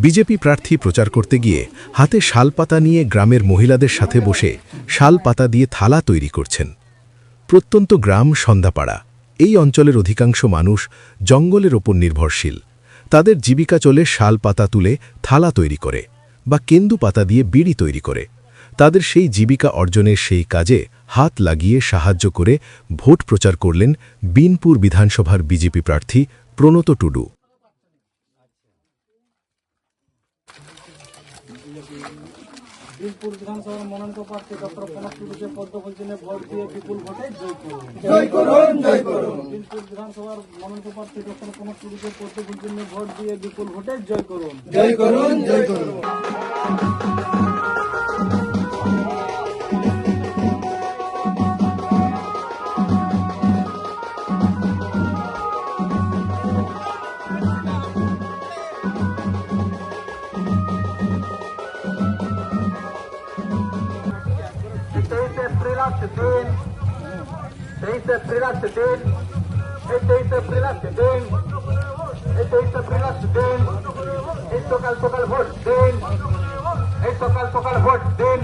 BJP প্রার্থী প্রচার করতে গিয়ে হাতে শালপাতা নিয়ে গ্রামের মহিলাদের সাথে বসে শালপাতা দিয়ে থালা তৈরি করছেন। প্রত্যন্ত গ্রাম সন্ধ্যাপাড়া, এই অঞ্চলের অধিকাংশ মানুষ জঙ্গলের ওপর নির্ভরশীল। তাদের জীবিকা চলে শালপাতা তুলে থালা তৈরি করে বা কেন্দু পাতা দিয়ে বিড়ি তৈরি করে। তাদের সেই জীবিকা অর্জনের সেই কাজে হাত লাগিয়ে সাহায্য করে ভোট প্রচার করলেন বিনপুর বিধানসভার বিজেপি প্রার্থী প্রণত টুডু। বিনপুর বিধানসভার মনোনীত প্রার্থী ডক্টর প্রণব টুডুকে পদ্ম ফুল ভোট দিয়ে বিপুল ভোটে জয় করুন। জয় করুন, জয় করুন। বিনপুর বিধানসভার মনোনীত প্রার্থী ডক্টর প্রণব টুডুকে পদ্ম ফুল ভোট দিয়ে বিপুল ভোটে জয় করুন। জয় করুন, জয় করুন। সকাল সকাল ভোট দিন, এই সকাল সকাল ভোট দিন।